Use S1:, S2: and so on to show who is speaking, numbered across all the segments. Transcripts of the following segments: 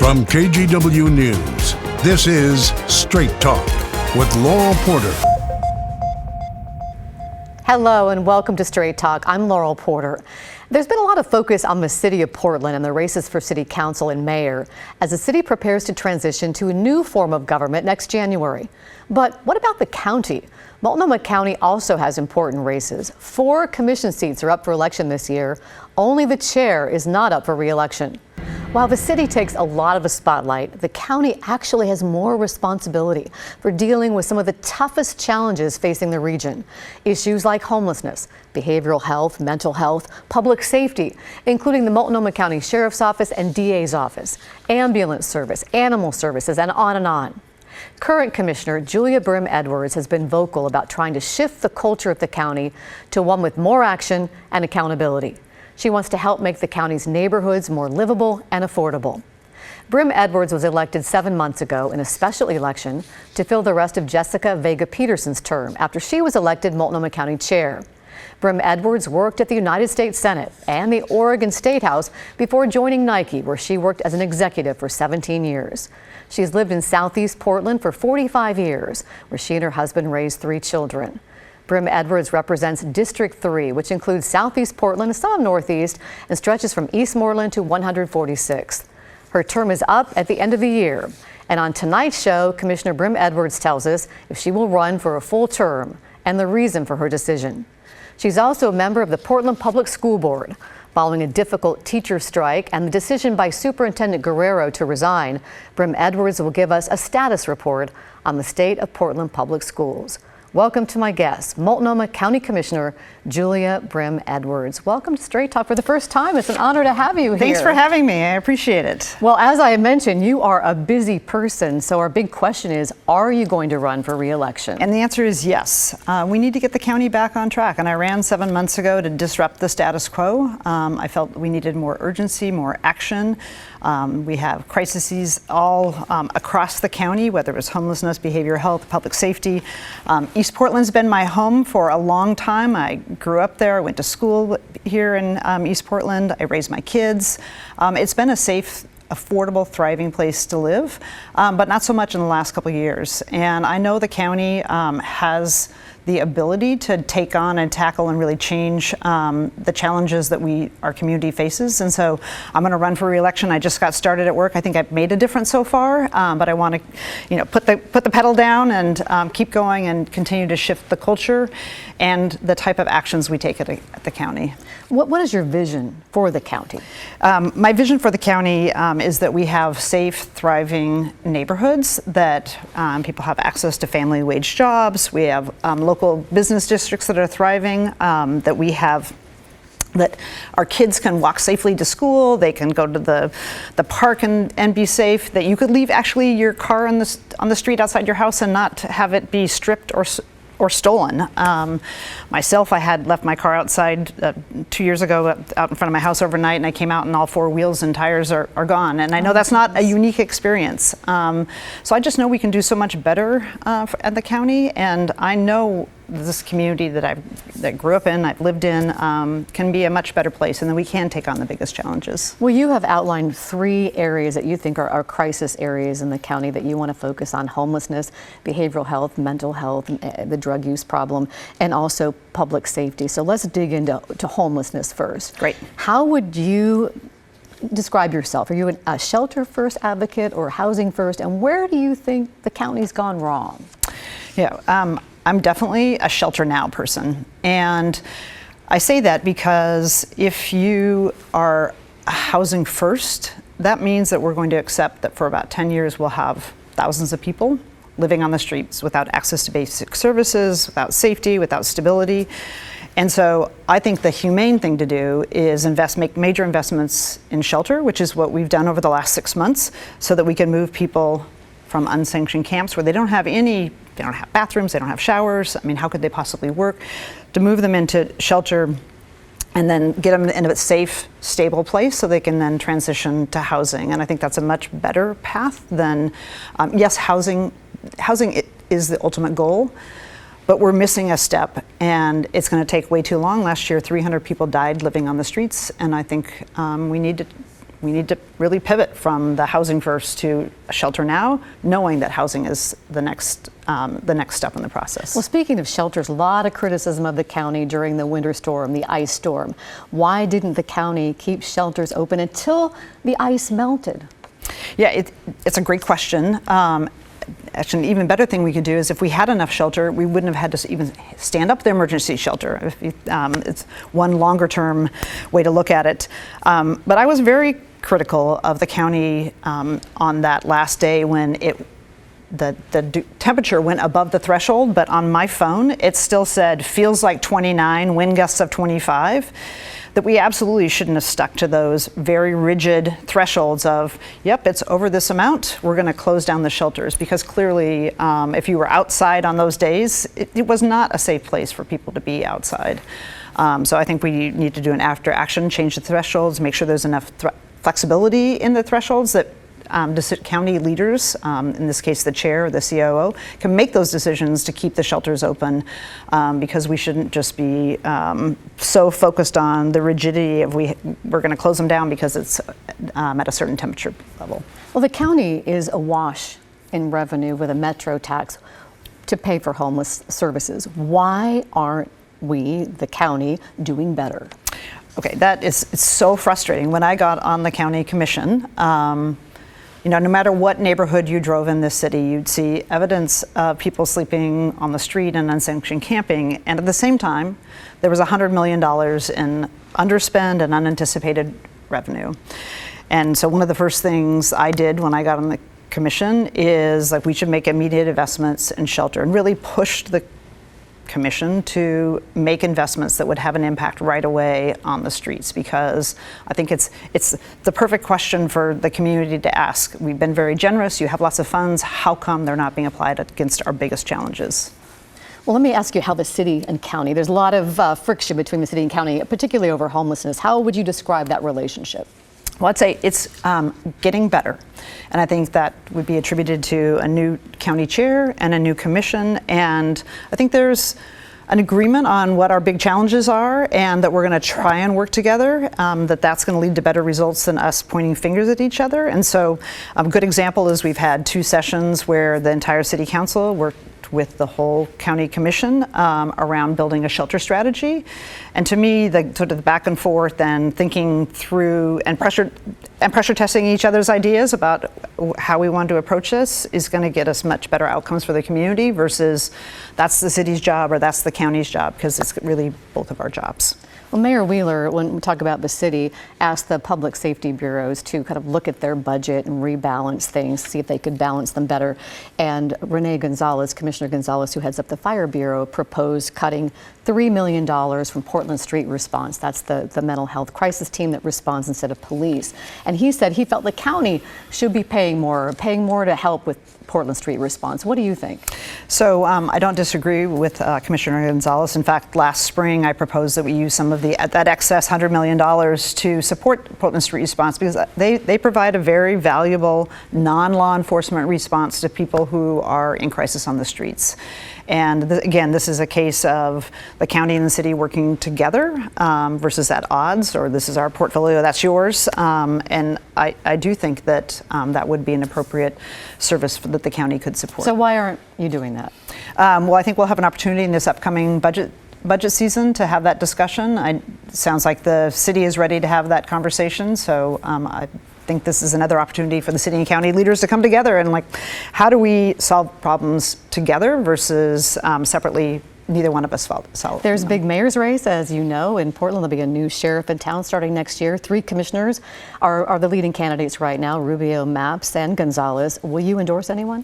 S1: From KGW News, this is Straight Talk with Laurel Porter.
S2: Hello and welcome to Straight Talk. I'm Laurel Porter. There's been a lot of focus on the city of Portland and the races for city council and mayor as the city prepares to transition to a new form of government next January. But what about the county? Multnomah County also has important races. 4 commission seats are up for election this year. Only the chair is not up for re-election. While the city takes a lot of the spotlight, the county actually has more responsibility for dealing with some of the toughest challenges facing the region. Issues like homelessness, behavioral health, mental health, public safety, including the Multnomah County Sheriff's Office and DA's office, ambulance service, animal services, and on and on. Current Commissioner Julia Brim-Edwards has been vocal about trying to shift the culture of the county to one with more action and accountability. She wants to help make the county's neighborhoods more livable and affordable. Brim-Edwards was elected 7 months ago in a special election to fill the rest of Jessica Vega-Peterson's term after she was elected Multnomah County Chair. Brim-Edwards worked at the United States Senate and the Oregon State House before joining Nike, where she worked as an executive for 17 years. She's lived in Southeast Portland for 45 years, where she and her husband raised 3 children. Brim-Edwards represents District 3, which includes Southeast Portland and some of Northeast, and stretches from Eastmoreland to 146th. Her term is up at the end of the year. And on tonight's show, Commissioner Brim-Edwards tells us if she will run for a full term and the reason for her decision. She's also a member of the Portland Public School Board. Following a difficult teacher strike and the decision by Superintendent Guerrero to resign, Brim-Edwards will give us a status report on the state of Portland Public Schools. Welcome to my guest, Multnomah County Commissioner Julia Brim-Edwards. Welcome to Straight Talk for the first time. It's an honor to have you here.
S3: Thanks for having me. I appreciate it.
S2: Well, as I mentioned, you are a busy person. So our big question is, are you going to run for re-election?
S3: And the answer is yes. We need to get the county back on track. And I ran 7 months ago to disrupt the status quo. I felt we needed more urgency, more action. We have crises all across the county, whether it was homelessness, behavioral health, public safety. East Portland's been my home for a long time. I grew up there, I went to school here in East Portland, I raised my kids. It's been a safe, affordable, thriving place to live, but not so much in the last couple of years. And I know the county has the ability to take on and tackle and really change the challenges that our community faces. And so I'm going to run for re-election. I just got started at work. I think I've made a difference so far, but I want to, put the pedal down and keep going and continue to shift the culture and the type of actions we take at the county.
S2: What is your vision for the county?
S3: My vision for the county is that we have safe, thriving neighborhoods, that people have access to family wage jobs. We have local business districts that are thriving, that our kids can walk safely to school, they can go to the park and be safe, that you could leave actually your car on the street outside your house and not have it be stripped or stolen. Myself, I had left my car outside 2 years ago out in front of my house overnight, and I came out and all 4 wheels and tires are gone. And I know that's not a unique experience. So I just know we can do so much better at the county, and I know this community that I grew up in, I've lived in, can be a much better place, and then we can take on the biggest challenges.
S2: Well, you have outlined 3 areas that you think are crisis areas in the county that you want to focus on: homelessness, behavioral health, mental health, the drug use problem, and also public safety. So let's dig into homelessness first.
S3: Great. How
S2: would you describe yourself? Are you a shelter first advocate or housing first? And where do you think the county's gone wrong?
S3: Yeah. I'm definitely a shelter now person. And I say that because if you are housing first, that means that we're going to accept that for about 10 years we'll have thousands of people living on the streets without access to basic services, without safety, without stability. And so I think the humane thing to do is make major investments in shelter, which is what we've done over the last 6 months, so that we can move people from unsanctioned camps where they don't have bathrooms, they don't have showers. I mean, how could they possibly work? To move them into shelter and then get them into a safe, stable place so they can then transition to housing. And I think that's a much better path than, yes, housing is the ultimate goal, but we're missing a step, and it's going to take way too long. Last year, 300 people died living on the streets, and I think we need we need to really pivot from the housing first to shelter now, knowing that housing is the next step in the process.
S2: Well, speaking of shelters, a lot of criticism of the county during the winter storm, the ice storm. Why didn't the county keep shelters open until the ice melted?
S3: Yeah, it's a great question. Actually, an even better thing we could do is if we had enough shelter, we wouldn't have had to even stand up the emergency shelter. It's one longer term way to look at it. But I was very critical of the county on that last day when the temperature went above the threshold, but on my phone it still said feels like 29, wind gusts of 25. That we absolutely shouldn't have stuck to those very rigid thresholds of, yep, it's over this amount, we're going to close down the shelters. Because clearly, if you were outside on those days, it was not a safe place for people to be outside. So I think we need to do an after action, change the thresholds, make sure there's enough flexibility in the thresholds that county leaders, in this case the chair or the COO, can make those decisions to keep the shelters open, because we shouldn't just be so focused on the rigidity of we're going to close them down because it's at a certain temperature level.
S2: Well, the county is awash in revenue with a metro tax to pay for homeless services. Why aren't we, the county, doing better?
S3: Okay, it's so frustrating. When I got on the county commission, no matter what neighborhood you drove in this city, you'd see evidence of people sleeping on the street and unsanctioned camping. And at the same time, there was $100 million in underspend and unanticipated revenue. And so one of the first things I did when I got on the commission is we should make immediate investments in shelter and really pushed the commission to make investments that would have an impact right away on the streets, because I think it's the perfect question for the community to ask. We've been very generous, you have lots of funds, how come they're not being applied against our biggest challenges?
S2: Well, let me ask you how the city and county, there's a lot of friction between the city and county, particularly over homelessness. How would you describe that relationship?
S3: Well, I'd say it's getting better. And I think that would be attributed to a new county chair and a new commission. And I think there's an agreement on what our big challenges are and that we're going to try and work together, that's going to lead to better results than us pointing fingers at each other. And so a good example is we've had 2 sessions where the entire city council worked with the whole county commission around building a shelter strategy. And to me, the sort of the back and forth and thinking through and pressure testing each other's ideas about how we want to approach this is going to get us much better outcomes for the community versus that's the city's job or that's the county's job, because it's really both of our jobs.
S2: Well, Mayor Wheeler, when we talk about the city, asked the public safety bureaus to kind of look at their budget and rebalance things, see if they could balance them better. And Renee Gonzalez, Commissioner Gonzalez, who heads up the Fire Bureau, proposed cutting $3 million from Portland Street Response. That's the mental health crisis team that responds instead of police. And he said he felt the county should be paying more to help with Portland Street Response. What do you think?
S3: So I don't disagree with Commissioner Gonzalez. In fact, last spring I proposed that we use some of that excess $100 million to support Portland Street Response, because they provide a very valuable non-law enforcement response to people who are in crisis on the streets. And again, this is a case of the county and the city working together versus at odds, or this is our portfolio, that's yours. And I do think that that would be an appropriate service that the county could support.
S2: So why aren't you doing that?
S3: Well, I think we'll have an opportunity in this upcoming budget season to have that discussion. It sounds like the city is ready to have that conversation. So I think this is another opportunity for the city and county leaders to come together and how do we solve problems together versus separately? Neither one of us solve.
S2: There's a big mayor's race, as you know, in Portland. There'll be a new sheriff in town starting next year. 3 commissioners are the leading candidates right now, Rubio, Maps, and Gonzalez. Will you endorse anyone?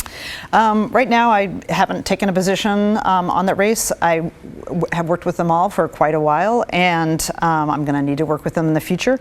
S3: Right now, I haven't taken a position on that race. I have worked with them all for quite a while, and I'm going to need to work with them in the future.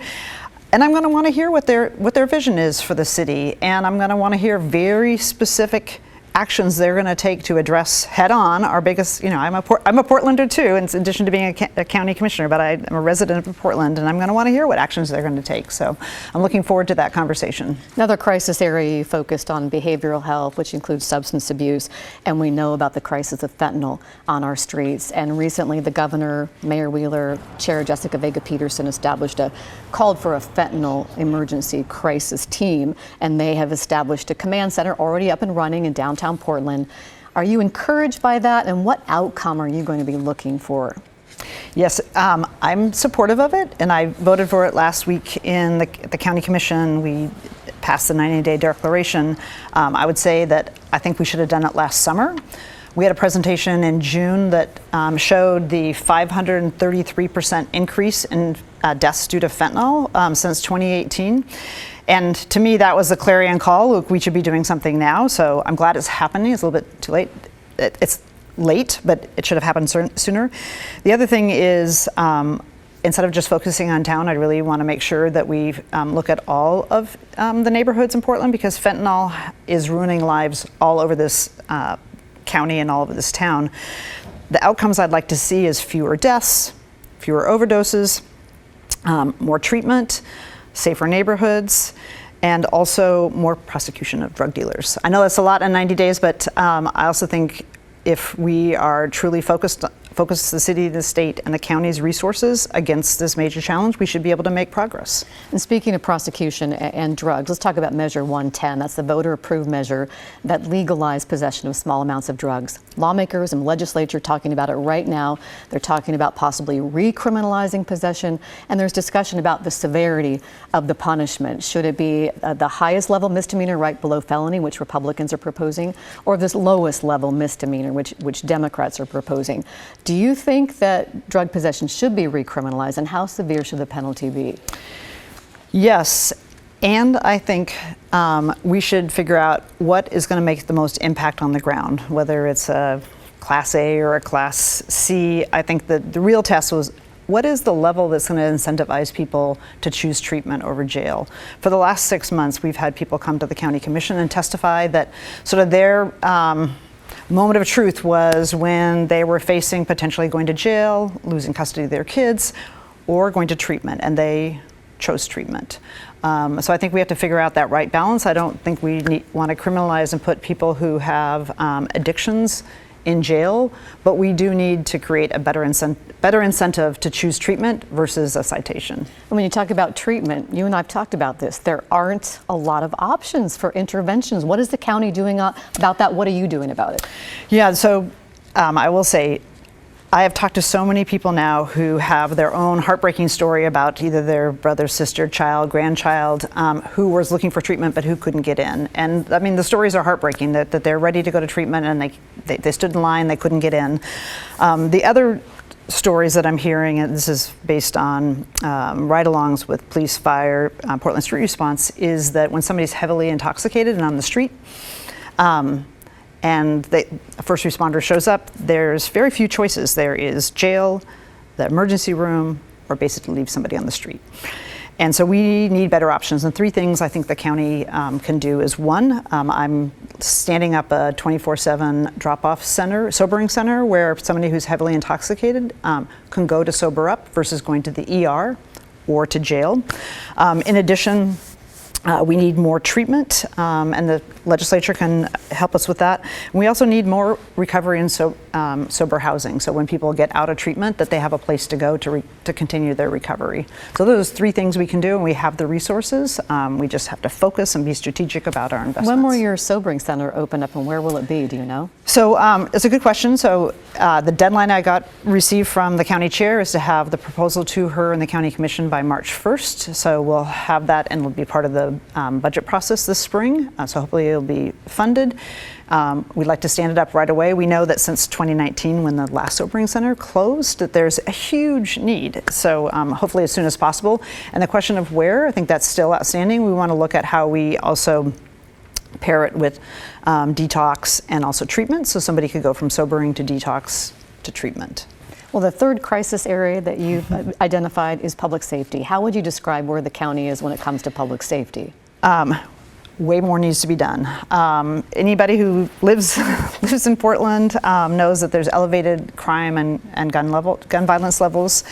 S3: And I'm going to want to hear what their vision is for the city, and I'm going to want to hear very specific actions they're going to take to address head-on our biggest, I'm a Portlander too, in addition to being a county commissioner, but I'm a resident of Portland, and I'm going to want to hear what actions they're going to take. So I'm looking forward to that conversation.
S2: Another crisis area you focused on behavioral health, which includes substance abuse, and we know about the crisis of fentanyl on our streets. And recently, the governor, Mayor Wheeler, Chair Jessica Vega-Peterson called for a fentanyl emergency crisis team, and they have established a command center already up and running in downtown Portland. Are you encouraged by that, and what outcome are you going to be looking for?
S3: Yes, I'm supportive of it, and I voted for it last week in the county commission. We passed the 90-day declaration. I would say that I think we should have done it last summer. We had a presentation in June that showed the 533% increase in deaths due to fentanyl since 2018. And to me, that was a clarion call. Look, we should be doing something now. So I'm glad it's happening. It's a little bit too late. It's late, but it should have happened sooner. The other thing is, instead of just focusing on town, I really want to make sure that we look at all of the neighborhoods in Portland, because fentanyl is ruining lives all over this county and all over this town. The outcomes I'd like to see is fewer deaths, fewer overdoses, more treatment, safer neighborhoods, and also more prosecution of drug dealers. I know that's a lot in 90 days, but I also think if we are truly focused the city, the state, and the county's resources against this major challenge, we should be able to make progress.
S2: And speaking of prosecution and drugs, let's talk about Measure 110. That's the voter-approved measure that legalized possession of small amounts of drugs. Lawmakers and legislature talking about it right now. They're talking about possibly recriminalizing possession, and there's discussion about the severity of the punishment. Should it be the highest level misdemeanor right below felony, which Republicans are proposing, or this lowest level misdemeanor, which Democrats are proposing? Do you think that drug possession should be recriminalized, and how severe should the penalty be?
S3: Yes, and I think we should figure out what is going to make the most impact on the ground, whether it's a Class A or a Class C. I think that the real test was, what is the level that's going to incentivize people to choose treatment over jail? For the last 6 months, we've had people come to the county commission and testify that sort of their moment of truth was when they were facing potentially going to jail, losing custody of their kids, or going to treatment, and they chose treatment. So I think we have to figure out that right balance. I don't think we want to criminalize and put people who have addictions in jail, but we do need to create a better incentive to choose treatment versus a citation.
S2: And when you talk about treatment, you and I have talked about this. There aren't a lot of options for interventions. What is the county doing about that? What are you doing about it? Yeah,
S3: so I will say, I have talked to so many people now who have their own heartbreaking story about either their brother, sister, child, grandchild, who was looking for treatment but who couldn't get in. And I mean, the stories are heartbreaking, that they're ready to go to treatment and they stood in line, they couldn't get in. The other stories that I'm hearing, and this is based on ride-alongs with police, fire, Portland Street Response, is that when somebody's heavily intoxicated and on the street, and a first responder shows up, there's very few choices. There is jail, the emergency room, or basically leave somebody on the street. And so we need better options. And 3 things I think the county can do is, 1, I'm standing up a 24/7 drop-off center, sobering center, where somebody who's heavily intoxicated can go to sober up versus going to the ER or to jail. In addition, we need more treatment, and the legislature can help us with that. And we also need more recovery and sober housing. So when people get out of treatment, that they have a place to go to continue their recovery. So those 3 things we can do, and we have the resources. We just have to focus and be strategic about our investments.
S2: When will your sobering center open up, and where will it be? Do you know?
S3: So it's a good question. So the deadline I received from the county chair is to have the proposal to her and the county commission by March 1st. So we'll have that, and it'll be part of the budget process this spring. So hopefully it'll be funded. We'd like to stand it up right away. We know that since 2019, when the last sobering center closed, that there's a huge need. So hopefully as soon as possible. And the question of where, I think that's still outstanding. We want to look at how we also pair it with detox and also treatment, so somebody could go from sobering to detox to treatment.
S2: Well, the third crisis area that you've identified is public safety. How would you describe where the county is when it comes to public safety?
S3: way more needs to be done. Anybody who lives in Portland knows that there's elevated crime and gun violence levels,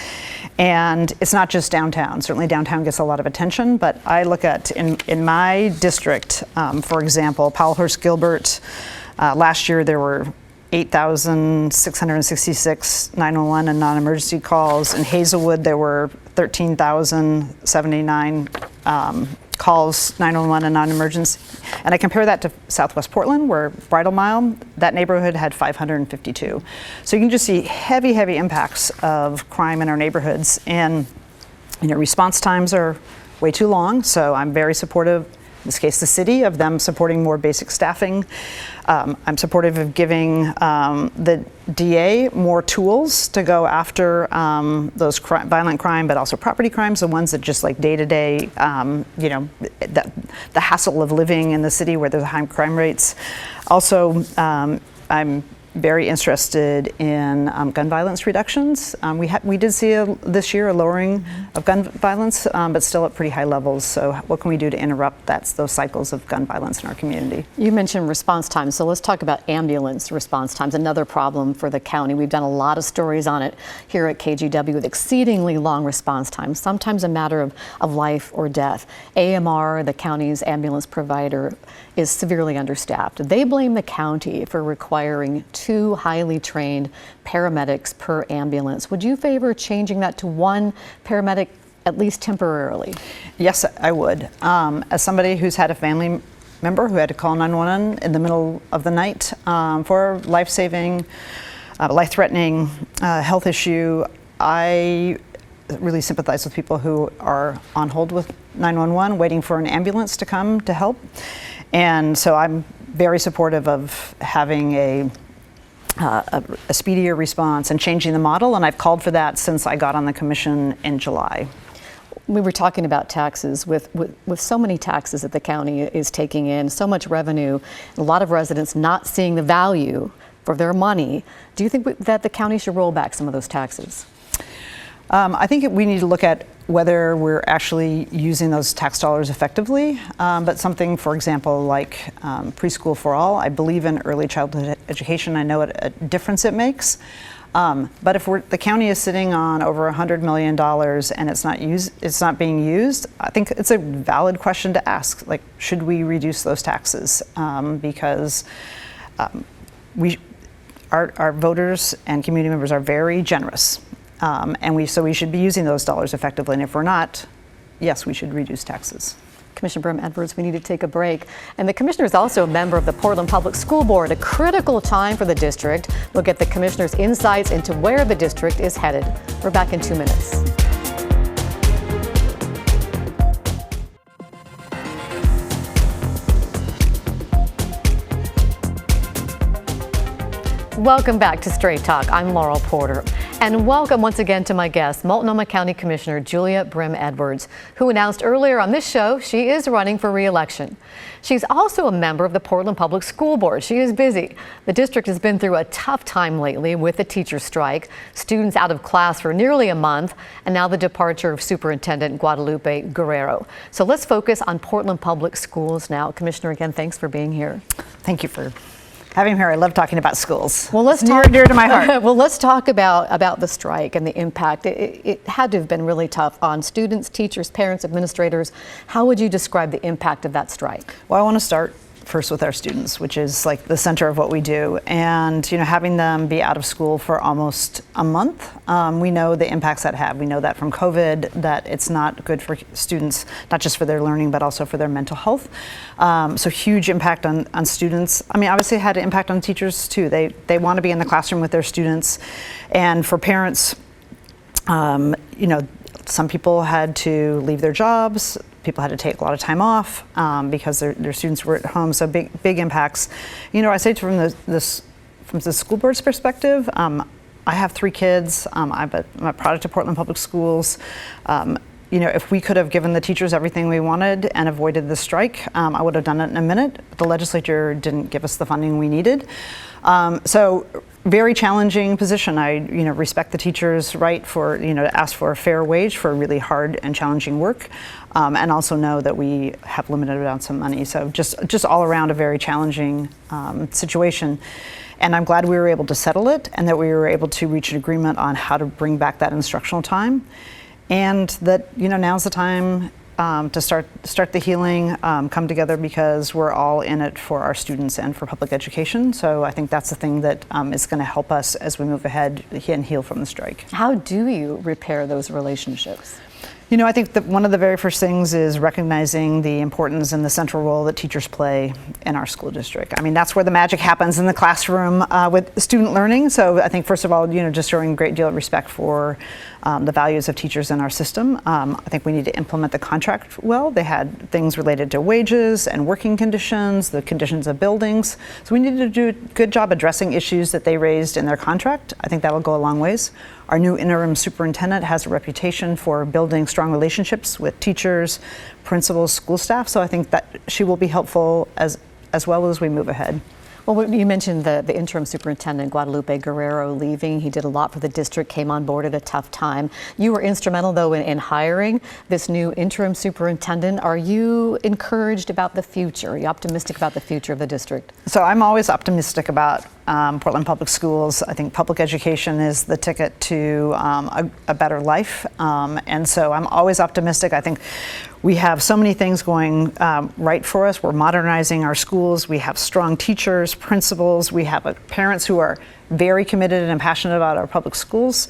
S3: and it's not just downtown. Certainly downtown gets a lot of attention, but I look at in my district, for example, Powellhurst Gilbert. Last year there were 8,666 911 and non-emergency calls. In Hazelwood, there were 13,079 calls, 911 and non-emergency. And I compare that to Southwest Portland, where Bridle Mile, that neighborhood had 552. So you can just see heavy, heavy impacts of crime in our neighborhoods. And response times are way too long, so I'm very supportive, in this case the city, of them supporting more basic staffing. I'm supportive of giving the DA more tools to go after those violent crime, but also property crimes, the ones that just like day-to-day, the hassle of living in the city where there's high crime rates. Also, I'm very interested in gun violence reductions. We did see this year a lowering of gun violence, but still at pretty high levels. So what can we do to interrupt those cycles of gun violence in our community?
S2: You mentioned response times, so let's talk about ambulance response times, another problem for the county. We've done a lot of stories on it here at KGW with exceedingly long response times, sometimes a matter of life or death. AMR, the county's ambulance provider, is severely understaffed. They blame the county for requiring 2 highly trained paramedics per ambulance. Would you favor changing that to 1 paramedic, at least temporarily?
S3: Yes, I would. As somebody who's had a family member who had to call 911 in the middle of the night for life-saving, life-threatening health issue, I really sympathize with people who are on hold with 911 waiting for an ambulance to come to help. And so I'm very supportive of having a speedier response and changing the model, and I've called for that since I got on the commission in July.
S2: We were talking about taxes. With so many taxes that the county is taking in, so much revenue, a lot of residents not seeing the value for their money. Do you think that the county should roll back some of those taxes?
S3: I think we need to look at whether we're actually using those tax dollars effectively, but something, for example, like preschool for all. I believe in early childhood education. I know what a difference it makes. But if the county is sitting on over $100 million and it's not being used, I think it's a valid question to ask. Like, should we reduce those taxes? Because our voters and community members are very generous. So we should be using those dollars effectively. And if we're not, yes, we should reduce taxes.
S2: Commissioner Brim-Edwards, we need to take a break. And the commissioner is also a member of the Portland Public School Board, a critical time for the district. We'll get the commissioner's insights into where the district is headed. We're back in 2 minutes. Welcome back to Straight Talk. I'm Laurel Porter. And welcome once again to my guest, Multnomah County Commissioner Julia Brim-Edwards, who announced earlier on this show she is running for re-election. She's also a member of the Portland Public School Board. She is busy. The district has been through a tough time lately with the teacher strike, students out of class for nearly a month, and now the departure of Superintendent Guadalupe Guerrero. So let's focus on Portland Public Schools now. Commissioner, again, thanks for being here.
S3: Thank you for having me here. I love talking about schools.
S2: Well, let's
S3: talk dear to my heart.
S2: Well, let's talk about the strike and the impact. It had to have been really tough on students, teachers, parents, administrators. How would you describe the impact of that strike?
S3: Well, I want to start first with our students, which is like the center of what we do. And, having them be out of school for almost a month, we know the impacts that have. We know that from COVID, that it's not good for students, not just for their learning, but also for their mental health. So huge impact on students. I mean, obviously it had an impact on teachers too. They want to be in the classroom with their students. And for parents, some people had to leave their jobs. People had to take a lot of time off because their students were at home. So big impacts. I say from the school board's perspective, I have 3 kids. I'm a product of Portland Public Schools. If we could have given the teachers everything we wanted and avoided the strike, I would have done it in a minute. But the legislature didn't give us the funding we needed. So very challenging position. I respect the teachers' right for to ask for a fair wage for really hard and challenging work, and also know that we have limited amounts of money. So just all around a very challenging situation. And I'm glad we were able to settle it, and that we were able to reach an agreement on how to bring back that instructional time, and that now's the time to start the healing, come together, because we're all in it for our students and for public education. So I think that's the thing that is going to help us as we move ahead and heal from the strike.
S2: How do you repair those relationships?
S3: I think that one of the very first things is recognizing the importance and the central role that teachers play in our school district. I mean, that's where the magic happens, in the classroom with student learning. So I think, first of all, just showing a great deal of respect for the values of teachers in our system. I think we need to implement the contract well. They had things related to wages and working conditions, the conditions of buildings. So we need to do a good job addressing issues that they raised in their contract. I think that'll go a long ways. Our new interim superintendent has a reputation for building strong relationships with teachers, principals, school staff. So I think that she will be helpful as well as we move ahead.
S2: Well, you mentioned the interim superintendent, Guadalupe Guerrero, leaving. He did a lot for the district, came on board at a tough time. You were instrumental, though, in hiring this new interim superintendent. Are you encouraged about the future? Are you optimistic about the future of the district?
S3: So I'm always optimistic about Portland Public Schools. I think public education is the ticket to a better life. And so I'm always optimistic. I think we have so many things going right for us. We're modernizing our schools. We have strong teachers, principals. We have parents who are very committed and passionate about our public schools.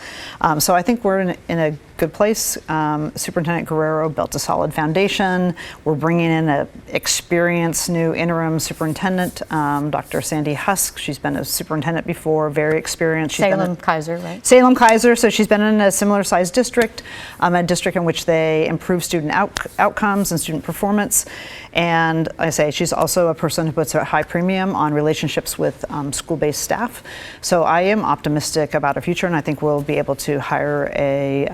S3: So I think we're in a good place. Superintendent Guerrero built a solid foundation. We're bringing in an experienced new interim superintendent, Dr. Sandy Husk. She's been a superintendent before, very experienced.
S2: Salem-Keizer, right?
S3: Salem-Keizer. So she's been in a similar sized district, a district in which they improve student outcomes and student performance. And I say she's also a person who puts a high premium on relationships with school-based staff. So I am optimistic about our future, and I think we'll be able to hire a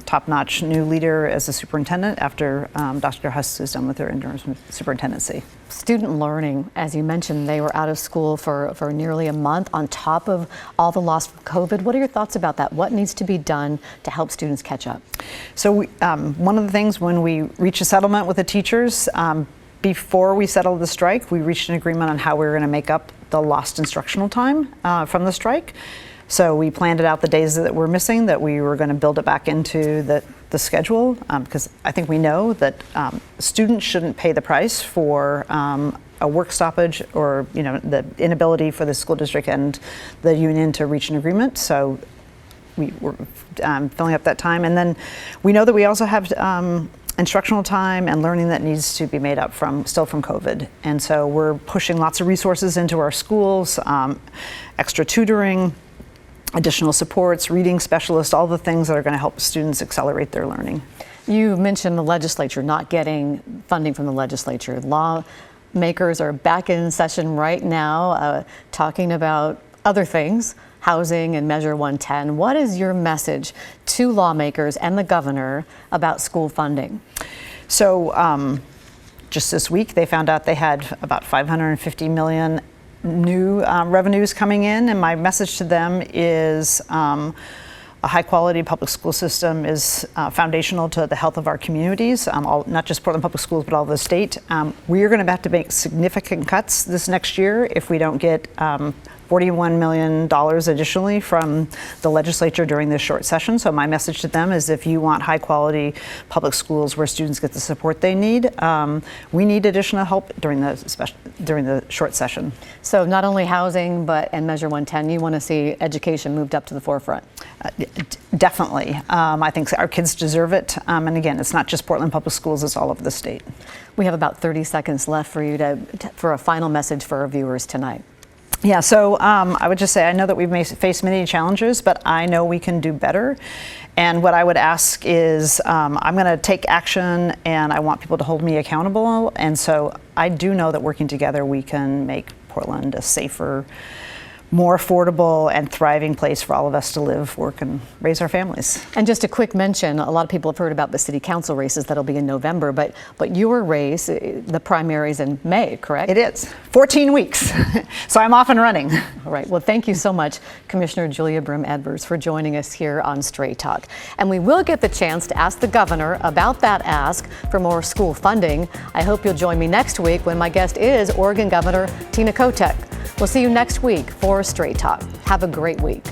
S3: top-notch new leader as a superintendent after Dr. Husk is done with her interim superintendency.
S2: Student learning, as you mentioned, they were out of school for nearly a month on top of all the loss from COVID. What are your thoughts about that? What needs to be done to help students catch up? So one of the things, when we reach a settlement with the teachers, before we settled the strike, we reached an agreement on how we were going to make up the lost instructional time from the strike. So we planned it out the days that were missing, that we were going to build it back into the schedule, because I think we know that students shouldn't pay the price for a work stoppage or the inability for the school district and the union to reach an agreement. So we were filling up that time, and then we know that we also have instructional time and learning that needs to be made up from COVID. And so we're pushing lots of resources into our schools, extra tutoring, additional supports, reading specialists, all the things that are going to help students accelerate their learning. You mentioned the legislature not getting funding from the legislature. Lawmakers are back in session right now, talking about other things, housing and Measure 110. What is your message to lawmakers and the governor about school funding?
S3: So just this week, they found out they had about $550 million new revenues coming in, and my message to them is a high-quality public school system is foundational to the health of our communities, not just Portland Public Schools, but all of the state. We are going to have to make significant cuts this next year if we don't get $41 million additionally from the legislature during this short session. So my message to them is, if you want high-quality public schools where students get the support they need, we need additional help during the short session.
S2: So not only housing, and Measure 110, you want to see education moved up to the forefront?
S3: Definitely. I think our kids deserve it. And again, it's not just Portland Public Schools, it's all over the state.
S2: We have about 30 seconds left for you for a final message for our viewers tonight.
S3: Yeah, so I would just say, I know that we've faced many challenges, but I know we can do better. And what I would ask is, I'm going to take action, and I want people to hold me accountable. And so I do know that working together, we can make Portland a safer more affordable and thriving place for all of us to live, work, and raise our families.
S2: And just a quick mention, a lot of people have heard about the city council races that'll be in November, but your race, the primaries in May, correct?
S3: It is. 14 weeks. So I'm off and running.
S2: All right. Well, thank you so much, Commissioner Julia Brim-Edwards, for joining us here on Straight Talk. And we will get the chance to ask the governor about that ask for more school funding. I hope you'll join me next week when my guest is Oregon Governor Tina Kotek. We'll see you next week for Straight Talk. Have a great week.